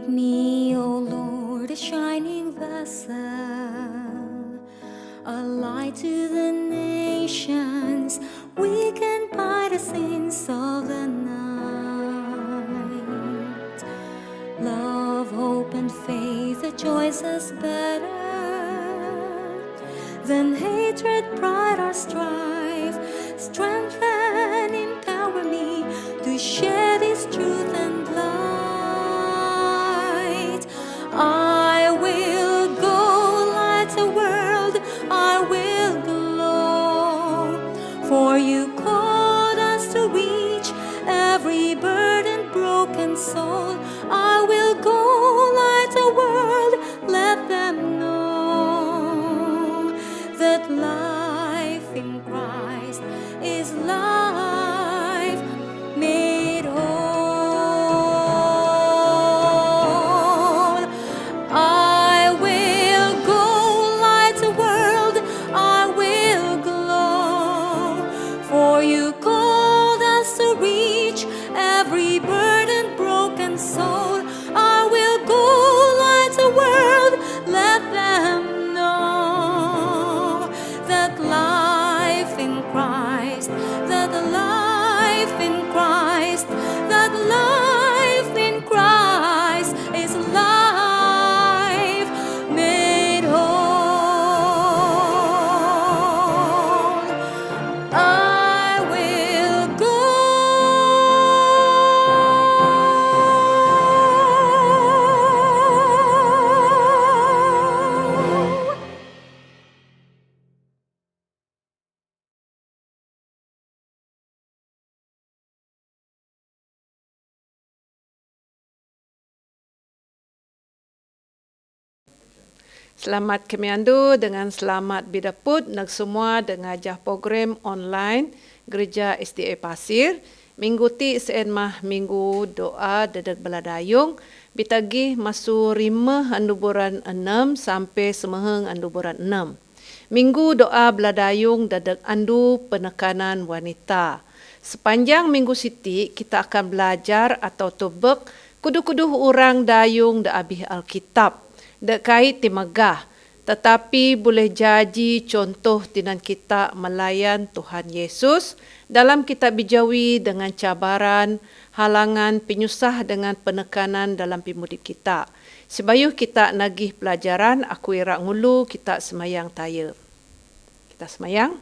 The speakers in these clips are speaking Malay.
Make me, O Lord, a shining vessel, a light to the nations, weakened by the sins of the night. Love, hope, and faith, the choice is better than hatred, pride, or strife. Strengthen, empower me to share this truth and light. I will go light the world, I will glow, for you called us to reach every burdened, broken soul. I will go light the world, let them know that life in Christ is life made whole. I will go light the world, I will glow, for you called us to reach every burdened, broken soul. I will go light the world, let them know that life in Christ, that life in Christ, that life in Christ is life made whole. I will go. Selamat kemiandu dengan selamat bidaput nak semua dengajah program online Gereja SDA Pasir. Minggu ti sen mah minggu doa dedek beladayung bitagi masu 5 anduburan 6 sampai semeheng anduburan 6. Minggu doa beladayung dedek andu penekanan wanita. Sepanjang minggu siti kita akan belajar atau tubek kudu-kudu orang dayung da abih Alkitab. Dek kait timagah, tetapi boleh jadi contoh tinan kita melayan Tuhan Yesus dalam kitab Bijawi dengan cabaran, halangan, penyusah dengan penekanan dalam pimudip kita. Sebayuh kita nagih pelajaran, aku irak ngulu kita semayang taya. Kita semayang.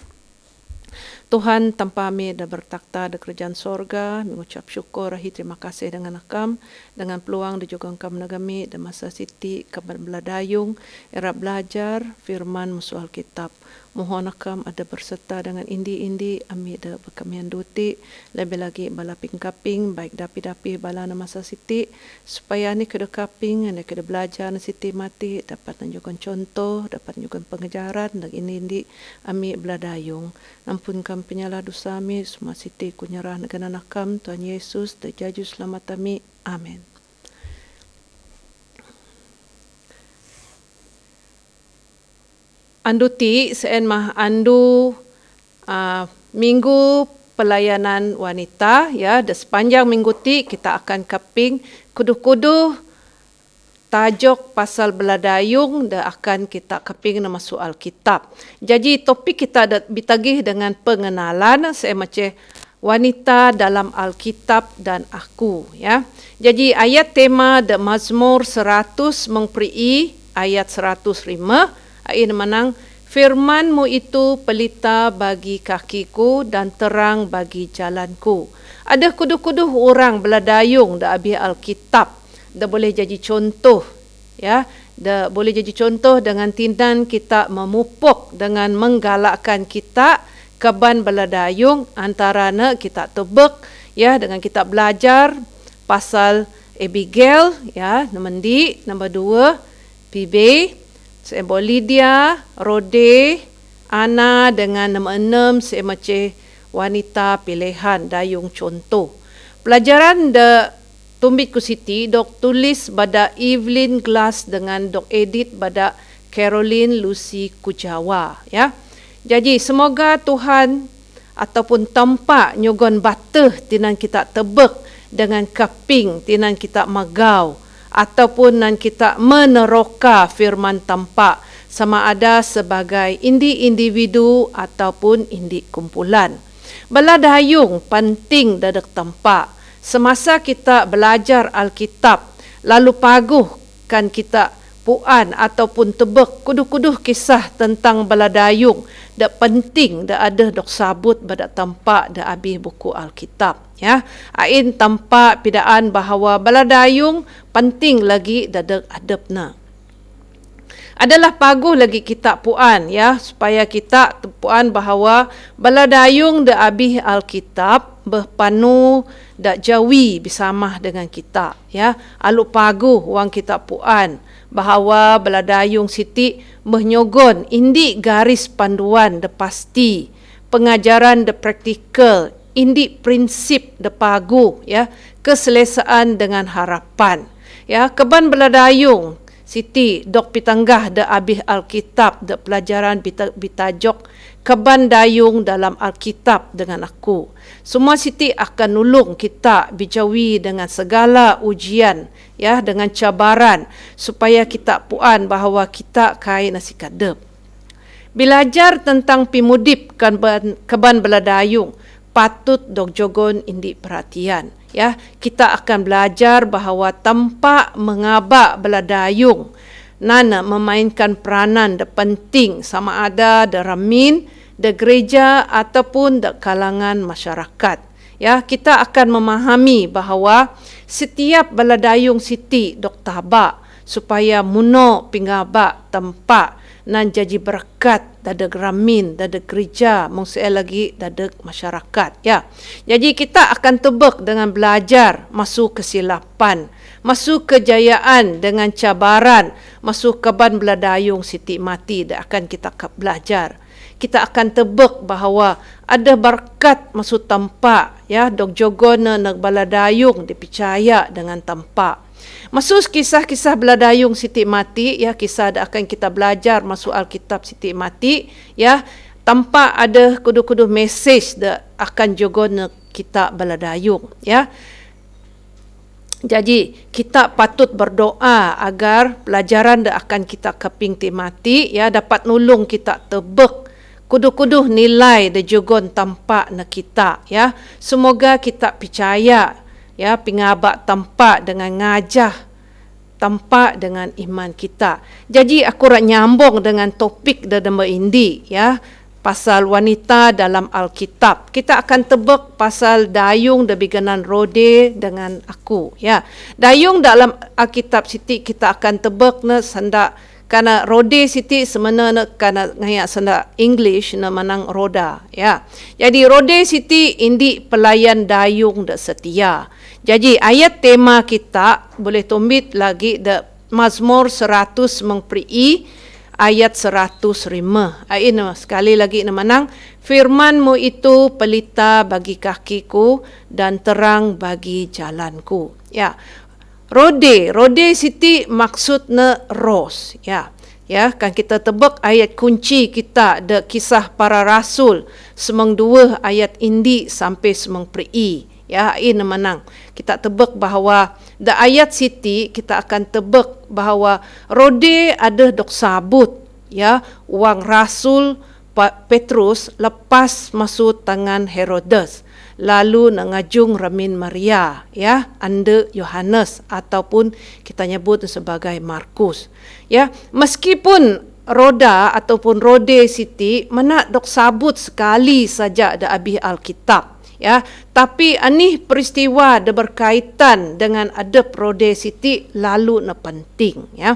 Tuhan tanpa kami dah bertakhta di kerajaan sorga, mengucap syukur, rahi terima kasih dengan akam, dengan peluang di juga akam nagami dan masa siti kabar beladayung, era belajar firman musuh Alkitab. Mohon akam ada berserta dengan indi-indi, ambil ada berkamian duti, lebih lagi bala ping-kaping, baik dapi-dapi bala na masa siti, supaya ni kena kaping, ni kena belajar na siti mati, dapat menunjukkan contoh, dapat menunjukkan pengejaran, dan indi-indi, ambil beladayung. Ampunkan penyalah dosa kami, semua siti kunyarah negara nakam, Tuhan Yesus, terjaju selamat kami. Amin. Andu ti sen mah andu minggu pelayanan wanita ya. Dan sepanjang minggu ti kita akan kaping kudu-kudu tajuk pasal beladayung dan akan kita kaping nama soal kitab. Jadi topik kita bitagih dengan pengenalan saya macam wanita dalam Alkitab dan aku ya. Jadi ayat tema The Mazmur 100 mengperi ayat 105 ayat menang firman-Mu itu pelita bagi kakiku dan terang bagi jalanku. Ada kudu-kudu orang beladayung da abi Alkitab da boleh jadi contoh ya, da boleh jadi contoh dengan tindan kita memupuk dengan menggalakkan kita keban beladayung antarana kita tebek ya dengan kita belajar pasal Abigail ya, nombor 2 PB Sebo Lydia, Rode, Ana dengan nombor 6 semace wanita pilihan dayung contoh. Pelajaran de tumbit ku siti dok tulis pada Evelyn Glass dengan dok edit pada Caroline Lucy Kujawa ya. Jadi semoga Tuhan ataupun tampak nyugon bateh tinan kita tebek dengan kaping tinan kita magau ataupun nan kita meneroka firman tampak sama ada sebagai individu ataupun kumpulan. Beladayung penting dadak tampak. Semasa kita belajar Alkitab, lalu paguhkan kita puan ataupun tebek kuduh-kuduh kisah tentang beladayung, dak penting dak ada dok sabut pada tampak dak habis buku Alkitab, ya. Ain tampak pidaan bahawa beladayung penting lagi dadak adabna. Adalah paguh lagi kita puan, ya, supaya kita puan bahawa beladayung dak habis Alkitab berpanu dak jawi bersama dengan kita, ya. Alu paguh wang kita puan bahawa beladayung siti menyogon indi garis panduan de pasti, pengajaran de praktikal, indi prinsip de paguh, ya, keselesaan dengan harapan, ya. Keban beladayung siti dok pitanggah de abih Alkitab de pelajaran bitajok keban dayung dalam Alkitab dengan aku. Semua siti akan nulung kita bijawi dengan segala ujian, ya, dengan cabaran supaya kita puan bahawa kita kai nasi kadep. Belajar tentang pimudip keban beladayung patut dok jogon indi perhatian, ya. Kita akan belajar bahawa tampak mengabak beladayung nana memainkan peranan de penting sama ada de ramin, de gereja ataupun de kalangan masyarakat. Ya, kita akan memahami bahawa setiap beladayung siti dok tabak supaya muno pinggabak tempat nan jadi berkat dadeg ramin, dadeg gereja, mungkin lagi dadeg masyarakat, ya. Jadi kita akan tebak dengan belajar masuk kesilapan, masuk kejayaan dengan cabaran, masuk keban beladayung siti mati dah akan kita belajar. Kita akan tebak bahawa ada berkat masuk tampak, ya, dok jogona nak beladayung dipercaya dengan tampak. Masuk kisah-kisah beladayung siti mati, ya, kisah akan kita belajar masuk Alkitab siti mati, ya, tanpa ada kudu-kudu mesej akan jogona kita beladayung, ya. Jadi kita patut berdoa agar pelajaran akan kita keping mati, ya, dapat nulung kita tebek kudu-kudu nilai de jogon tampak na kita, ya. Semoga kita percaya, ya, pingabak tampak dengan ngajah tampak dengan iman kita. Jadi aku rak nyambung dengan topik dalam indi, ya, pasal wanita dalam Alkitab. Kita akan tebak pasal dayung debiganan Rode dengan aku, ya. Dayung dalam Alkitab siti kita akan tebak na sandak karena Rode siti sebenarnya karena ngayak sandak English na manang roda, ya. Jadi Rode siti indi pelayan dayung dak setia. Jadi ayat tema kita boleh tumbit lagi de Mazmur 100 mengperi ayat 105. Ayat sekali lagi menang, firman-Mu itu pelita bagi kakiku dan terang bagi jalanku. Ya. Rode siti maksudnya ros, ya. Ya, kan kita tebak ayat kunci kita de kisah para rasul semang 2 ayat indi sampai semang peri. Ya, ini menang. Kita tebak bahawa the ayat siti kita akan tebak bahawa Rode ada dok sabut, ya, wang rasul Petrus lepas masuk tangan Herodes lalu ngajung ramin Maria, ya, anda Yohanes ataupun kita nyebut sebagai Markus, ya. Meskipun Roda ataupun Rode siti menak dok sabut sekali saja da abih Alkitab, ya, tapi anih peristiwa ada berkaitan dengan adab Rode siti lalu na penting, ya.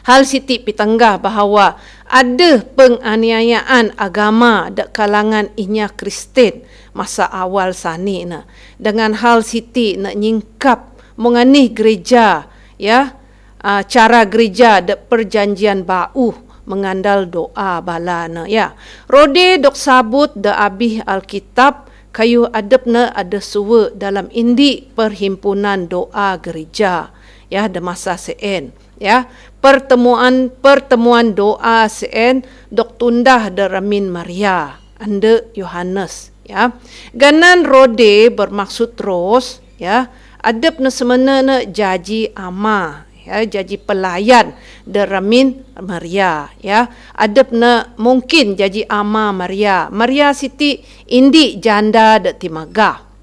Hal siti pitanggah bahawa ada penganiayaan agama dak kalangan inya Kristen masa awal sani na. Dengan hal siti nak nyingkap menganih gereja, ya, cara gereja dak perjanjian bau mengandal doa balana, ya. Rode dok sabut da abih Alkitab kayu adabna ada suwa dalam indi perhimpunan doa gereja, ya, de masa CN, ya. Pertemuan doa CN dok tundah de ramin Maria anda Yohanes, ya. Ganan Rode bermaksud ros, ya, adep na semena na jaji ama, ya, jaji pelayan de Ramin Maria, ya. Adep na mungkin jaji ama Maria. Maria siti indi janda de Timagah.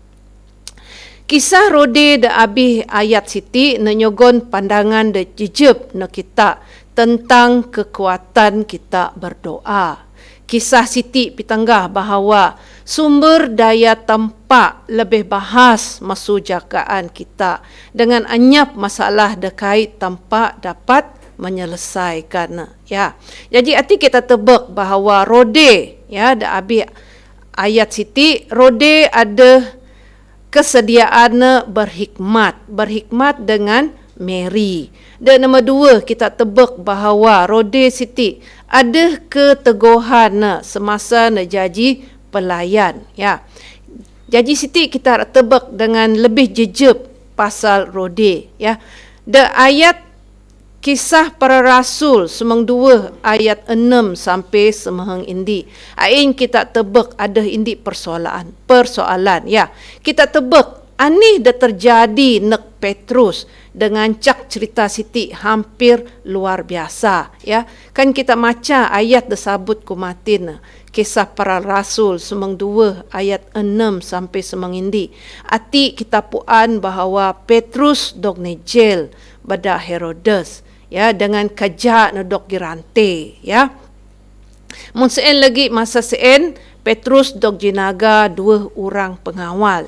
Kisah rode de abih ayat siti nenyogon pandangan de jejeb na kita tentang kekuatan kita berdoa. Kisah siti pitanggah bahawa sumber daya tempat lebih bahas masu jagaan kita dengan anyap masalah dekait tempat dapat menyelesaikan, ya. Jadi arti kita tebak bahawa rode, ya, da abi ayat siti rode ada kesediaan berhikmat dengan Mary. Dan nombor 2 kita tebak bahawa rode siti ada keteguhan semasa na jaji pelayan, ya. Jaji siti kita tebak dengan lebih jejeb pasal rode, ya. De ayat Kisah Para Rasul semang 2 ayat 6 sampai semahang indi. Ain kita tebak ada indi persoalan, ya. Kita tebak anih dah terjadi nek Petrus dengan cak cerita siti hampir luar biasa, ya. Kan kita maca ayat disebut kumatin Kisah Para Rasul semang 2 ayat 6 sampai semang indi. Ati kita puan bahawa Petrus dog nejel bada Herodes, ya, dengan kejak na dok girante, ya. Mun seen lagi masa seen Petrus dok jinaga 2 orang pengawal.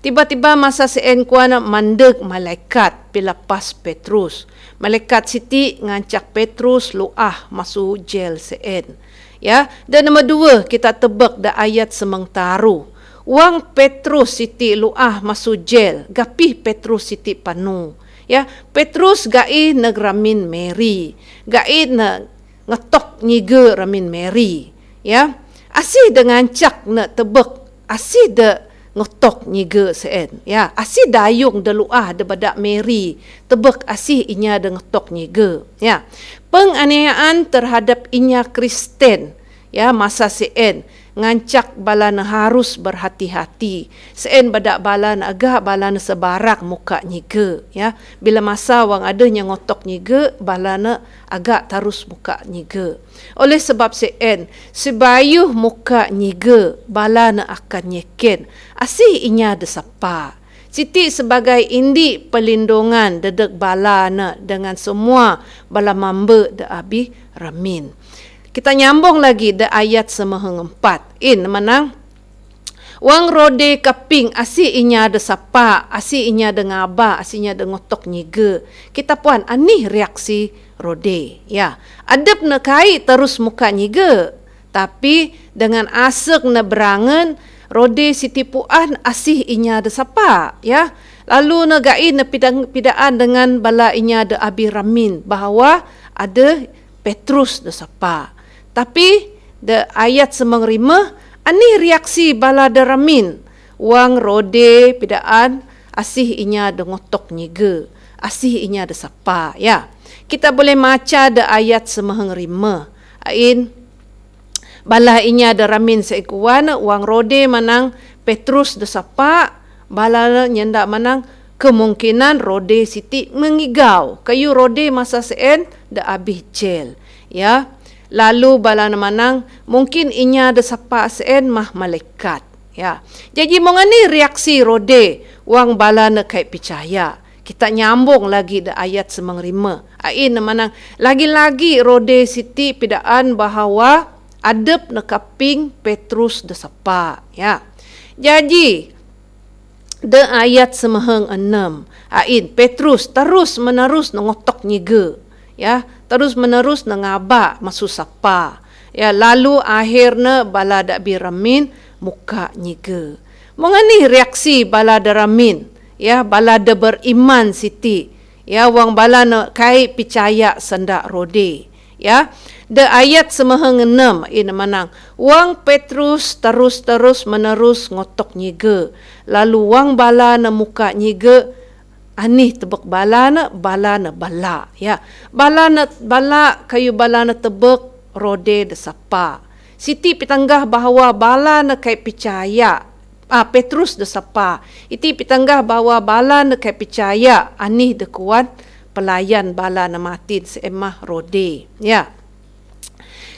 Tiba-tiba masa seen kuana mandeg malaikat pilapas Petrus. Malaikat siti ngancak Petrus luah masuk jail seen, ya. Dan nombor 2 kita tebak da ayat semang taru. Wang Petrus siti luah masuk jail, gapih Petrus siti panu. Ya, Petrus gai nag Ramin Mary, gai na ngetok nyiga Ramin Mary, ya. Asih dengan cak na tebek, asih de ngetok nyiga seen, ya. Asih dayung de luah de badak Mary, tebek asih inya de ngetok nyiga, ya. Penganiayaan terhadap inya Kristen, ya, masa seen ngancak balana harus berhati-hati. Seen badak balana agak balana sebarak muka nyiga, ya. Bila masa wang adanya ngotok nyiga, balana agak tarus muka nyiga. Oleh sebab seen sebayuh muka nyiga, balana akan nyeken. Asih inya desapa. Siti sebagai indi pelindungan dedek balana dengan semua bala mambe de abi Ramin. Kita nyambung lagi de ayat semahang 4. Menang. Wang rode kaping asih inya de sapa, asih inya de ngaba, asihnya de ngotok nyiga. Kita puan anih reaksi rode, ya. Adep na kai terus muka nyiga, tapi dengan asek na berangan rode siti puan asih inya de sapa, ya. Lalu na gai na pidaan dengan bala inya de abi Ramin bahawa ada Petrus de sapa. Tapi de ayat semang 5 ani reaksi bala de Ramin. Wang rode pidaan asih inya de ngotok nyiga, asih inya de sapa, ya. Kita boleh maca de ayat semahang 5. Ain bala inya de Ramin seikuan wang rode manang Petrus de sapa, bala nyenda manang kemungkinan rode siti mengigau. Kayu rode masa seen de abih jail, ya. Lalu bala manang mungkin inya de sapa seen mah malaikat, ya. Jadi mengani reaksi rode wang bala na kai percaya. Kita nyambung lagi de ayat semang 5. Ain manang lagi-lagi rode siti pidaan bahawa adep na kaping Petrus de sapa, ya. Jadi de ayat semahang 6. Ain Petrus terus menerus ngotok nyiga, ya. Terus menerus ngaba masu sapa, ya. Lalu akhirnya bala dak bi Ramin muka nyiga. Mengani reaksi bala da Ramin, ya, bala da beriman siti, ya, wang bala na kai percaya sendak rode, ya. De ayat semahang 6 manang wang Petrus terus menerus ngotok nyiga. Lalu wang bala na muka nyiga, anih tebek bala na bala, ya. Bala kayu bala na tebek rode de sapa. Siti pitanggah bahawa bala na kai percaya Petrus de sapa. Iti pitanggah bahawa bala na kai percaya anih de kuat pelayan bala na matin seemah Rode. Ya.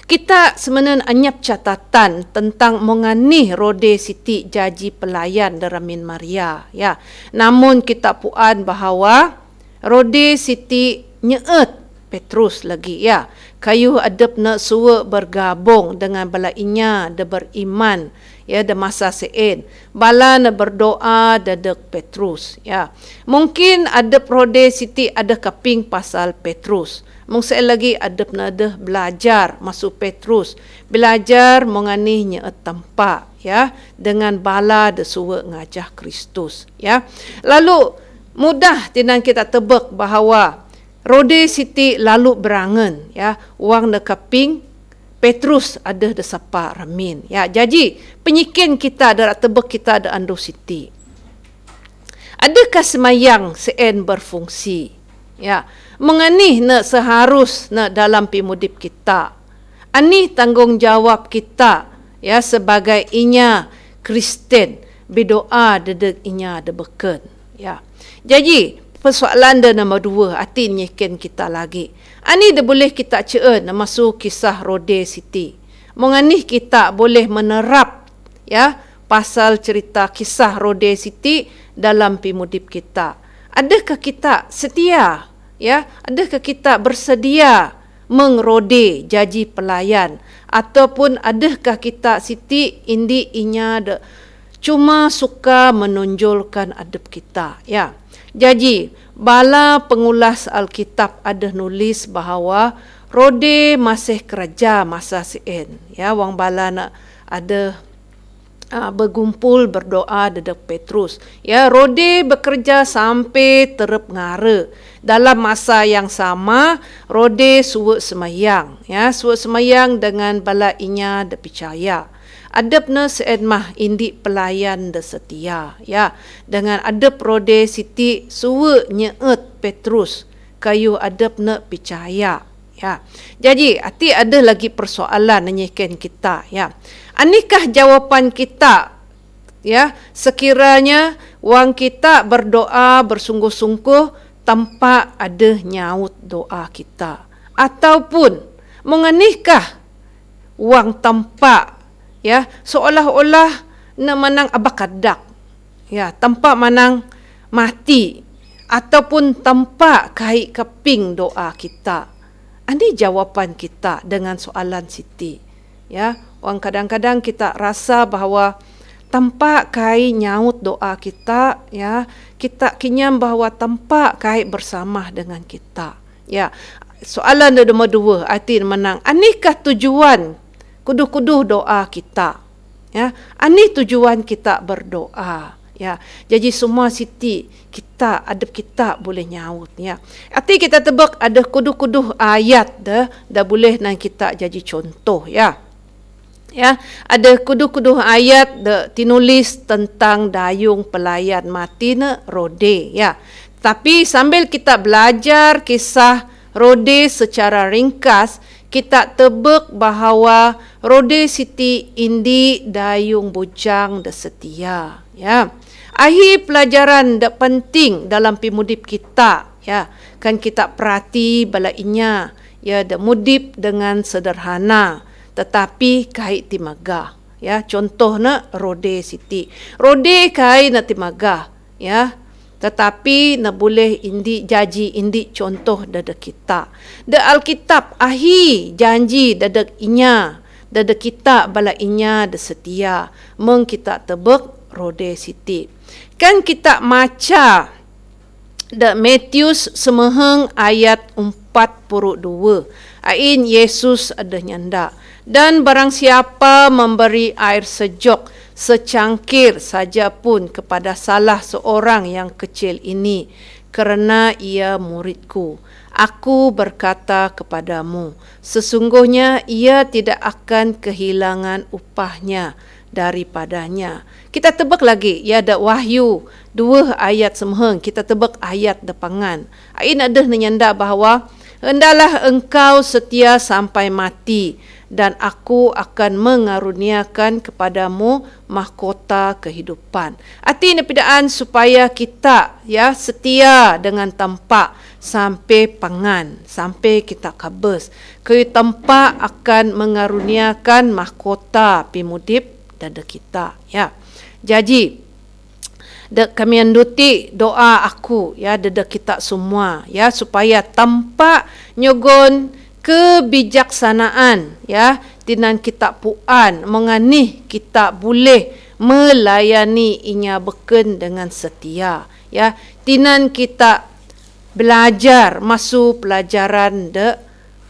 Kita sebenarnya anyap catatan tentang menganih Rode siti jaji pelayan deramin Maria. Ya. Namun kita puan bahawa Rode siti nyeet Petrus lagi ya. Kayu adep na suwe bergabung dengan bala inya de beriman ya de masa sein. Bala na berdoa dadek Petrus ya. Mungkin adep Rode siti ada kaping pasal Petrus. Mungkin lagi adep na de belajar masuk Petrus. Belajar menganih nyeet tempat ya dengan bala de suwe ngajah Kristus ya. Lalu mudah tinan kita tebak bahawa Rode siti lalu berangan ya, wang na kaping Petrus ada de sapa ramin ya. Jadi penyikin kita ada tebak kita ada ando siti. Adakah semayang sein berfungsi ya? Menganih na seharus na dalam pimudip kita. Anih tanggungjawab kita ya sebagai inya Kristen berdoa dedek inya de beken ya. Jadi persoalan dia nombor 2, hati nyikin kita lagi. Ani dia boleh kita ceen masuk kisah Rode siti. Menganih kita boleh menerap ya pasal cerita kisah Rode siti dalam pimudip kita. Adakah kita setia ya? Adakah kita bersedia mengrode jaji pelayan ataupun adakah kita siti indi inya de cuma suka menonjolkan adab kita ya. Jadi, bala pengulas Alkitab ada nulis bahawa Rode masih kerja masa sein. Ya, wang bala nak ada bergumpul berdoa dedek Petrus. Ya, Rode bekerja sampai terep ngara. Dalam masa yang sama, Rode suwek semayang. Ya, suwek semayang dengan bala inya de percaya. Adabna seedmah indi pelayan de setia ya dengan adab Rode siti suwe nyeet Petrus kayu adabna percaya ya. Jadi hati ada lagi persoalan nanyakan kita ya. Anikah jawapan kita ya sekiranya wang kita berdoa bersungguh-sungguh tanpa ada nyaut doa kita ataupun menganikah wang tanpa ya seolah-olah nak manang abakadak ya tanpa manang mati ataupun tanpa kai keping doa kita. Ini jawapan kita dengan soalan siti ya. Orang kadang-kadang kita rasa bahawa tanpa kai nyaut doa kita ya, kita kinyam bahawa tanpa kai bersama dengan kita ya. Soalan nombor 2 arti menang anikah tujuan kuduh-kuduh doa kita ya. Ani tujuan kita berdoa ya. Jadi semua siti kita adab kita boleh nyaut ya. Arti kita tebak ada kuduh-kuduh ayat dah boleh nang kita jadi contoh ya. Ya, ada kuduh-kuduh ayat tinulis tentang dayung pelayan mati Rode ya. Tapi sambil kita belajar kisah Rode secara ringkas, kita tebak bahawa Rode siti indi dayung bujang de setia ya. Akhir pelajaran de penting dalam pimudip kita ya. Kan kita perhati bala inya ya de mudip dengan sederhana tetapi kait timagah ya. Contohnya Rode siti. Rode kai na timagah ya. Tetapi nak boleh indi jaji indi contoh dadek kita. De Alkitab ahi janji dadek inya, dadek kita bala inya de setia. Meng kita tebek Rode siti. Kan kita maca de Matius semeheng ayat 42. Ain Yesus ada nyanda. Dan barang siapa memberi air sejuk secangkir saja pun kepada salah seorang yang kecil ini kerana ia muridku, aku berkata kepadamu, sesungguhnya ia tidak akan kehilangan upahnya daripadanya. Kita tebak lagi, ya ada Wahyu 2 ayat semeheng, kita tebak ayat depangan. Ain ada menyanda bahawa Hendaklah engkau setia sampai mati, dan aku akan mengaruniakan kepadamu mahkota kehidupan. Arti nepidaan supaya kita setia dengan tempat sampai pangan, sampai kita kabus. Ke tempat akan mengaruniakan mahkota pimudip dada kita. Jadi kami anduti doa aku dada kita semua supaya tempat nyogon kebijaksanaan tinan kita puan menganih kita boleh melayani inya beken dengan setia tinan kita belajar masuk pelajaran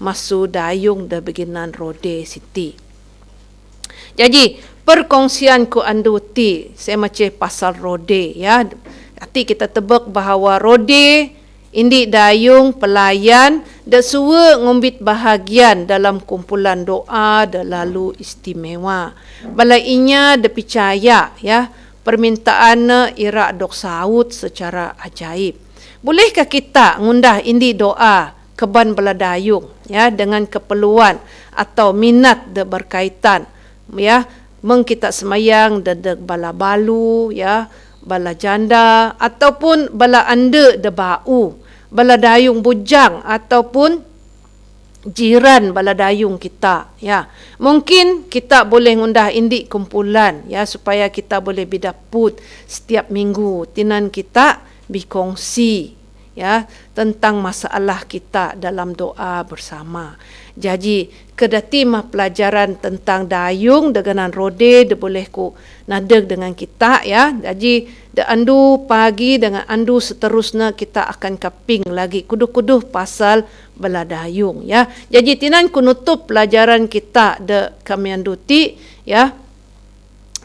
masuk dayung beginan rode siti. Jadi perkongsian ku anduti saya macam pasal rode Nanti kita tebak bahawa rode indi dayung pelayan da suwa ngombit bahagian dalam kumpulan doa da lalu istimewa. Balainya da percaya permintaan irak dok saut secara ajaib. Bolehkah kita ngundah indi doa keban beladayung dengan keperluan atau minat da berkaitan meng kita semayang da bala balu bala janda ataupun bala ande da bau, bala dayung bujang ataupun jiran bala dayung kita mungkin kita boleh ngundah indik kumpulan supaya kita boleh bidaput setiap minggu tinan kita berkongsi tentang masalah kita dalam doa bersama. Jadi kedati mah pelajaran tentang dayung dengan rode de boleh ku nadeg dengan kita Jadi de andu pagi dengan andu seterusnya kita akan kaping lagi kuduh-kuduh pasal bala dayung Jadi tinan ku nutup pelajaran kita de kami anduti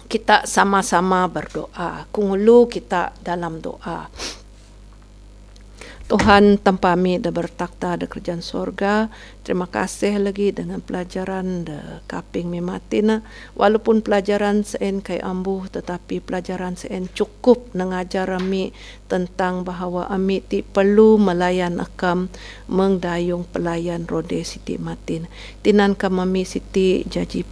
kita sama-sama berdoa. Kungulu kita dalam doa. Tuhan tanpa kami dah bertakhta da kerajaan sorga. Terima kasih lagi dengan pelajaran da kaping mematina. Walaupun pelajaran sen kai ambuh tetapi pelajaran sen cukup mengajar kami tentang bahawa kami ti perlu melayan akam mengdayung pelayan rode Siti Matin. Tinan kami Siti jadi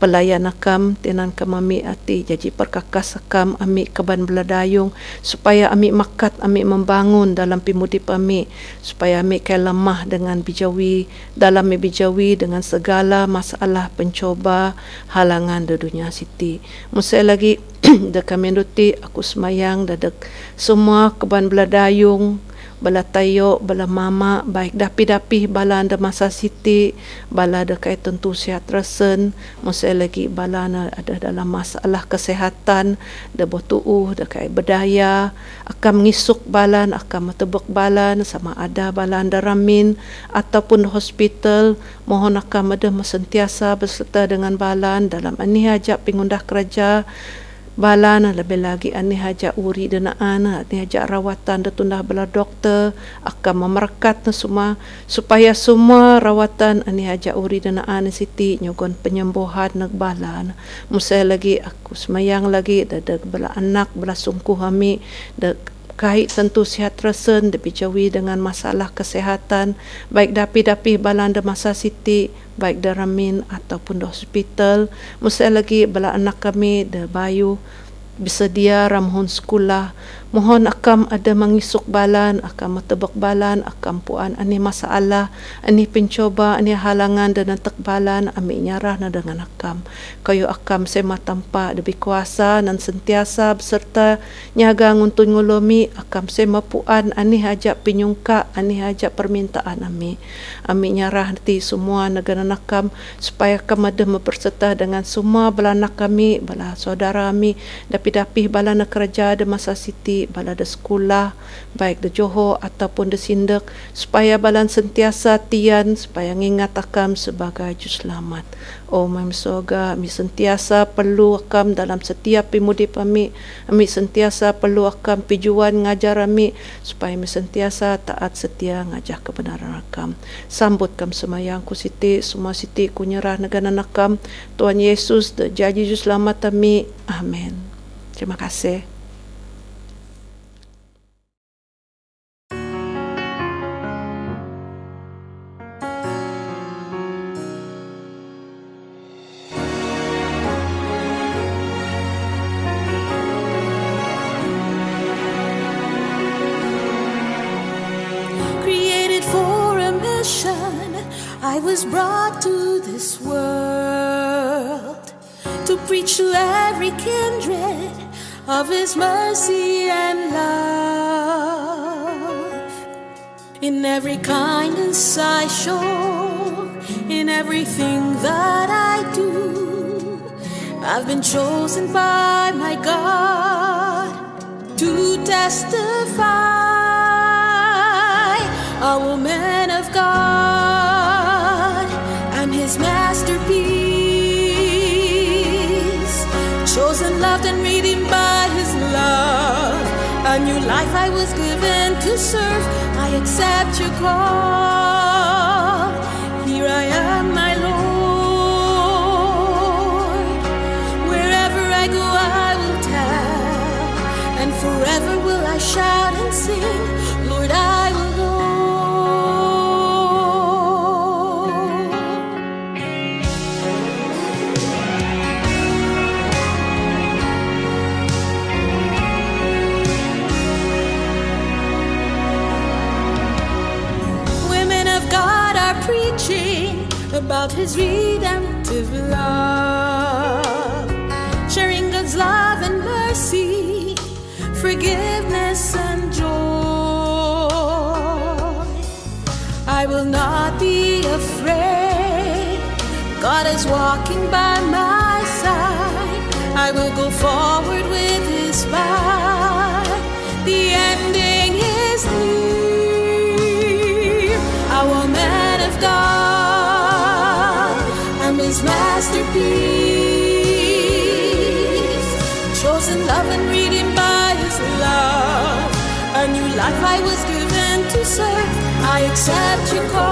pelayan akam tinan kami ati jadi perkakas akam ami keban beladayung supaya ami makat ami membangun dalam pimudip ami supaya ami kai lemah dengan bijawi dalam bijawi dengan segala masalah pencoba halangan di dunia Siti. Musai lagi da kami duti aku semayang dadek semua keban beladayung bala tayo, bala mama, baik dapi-dapi bala anda masa Siti, bala ada kait tentu sihat resen, musai lagi bala ada dalam masalah kesehatan, da botuuh, da kait berdaya, akan mengisuk balan, akan metebek balan, sama ada bala anda ramin, ataupun hospital, mohon akan ada sentiasa berserta dengan balan dalam ani hajat pengundah kerja, balan lebih lagi ani hajak uri denaan ani hajak rawatan detundah bela doktor akan memerkat semua supaya semua rawatan ani hajak uri denaan Siti nyogon penyembuhan nak balan. Musai lagi aku semayang lagi dadak bela anak bela sungkuh kami kait tentu sihat resen dipijawi dengan masalah kesehatan baik dapi-dapi balanda masa Siti baik daramin ataupun di hospital. Musai lagi bala anak kami da bayu bersedia ramhun sekolah. Mohon akam ada mengisuk balan, akam metebak balan, akam puan ani masalah, ani pencoba, ani halangan dan tek balan, ami nyarah na dengan akam. Kayu akam sema tanpa lebih kuasa dan sentiasa beserta nyaga nguntun ngulumi, akam sema puan ani hajak penyungka, ani hajak permintaan ami. Ami nyarah nanti semua negara nakam supaya akam ada berserta dengan semua balanak kami, bala saudara kami, dapi-dapi bala nak kerja ada masa Siti bala da sekolah baik da Johor ataupun da Sindek supaya balan sentiasa tian supaya ngingat akam sebagai juselamat. Oh my soga mi sentiasa perlu akam dalam setiap pimudip kami sentiasa perlu akam pijuan ngajar kami supaya mi sentiasa taat setia ngajak kebenaran akam. Sambut kam semayang ku Siti semua Siti ku nyerah negara nakam Tuhan Yesus da jadi juselamat kami. Amin. Terima kasih. I was brought to this world to preach to every kindred of His mercy and love. In every kindness I show, in everything that I do, I've been chosen by my God to testify. A woman of God, I'm His masterpiece, chosen, loved, and redeemed by His love. A new life I was given to serve. I accept your call. Here I am, my Lord. Wherever I go, I will tell, and forever will I shout and sing. Lord, I will go. Preaching about His redemptive love, sharing God's love and mercy, forgiveness and joy. I will not be afraid. God is walking by my side. I will go forward with His might. The ending is near. Our man of God, I'm His masterpiece, chosen, loved, and redeemed by His love. A new life I was given to serve. I accept your call.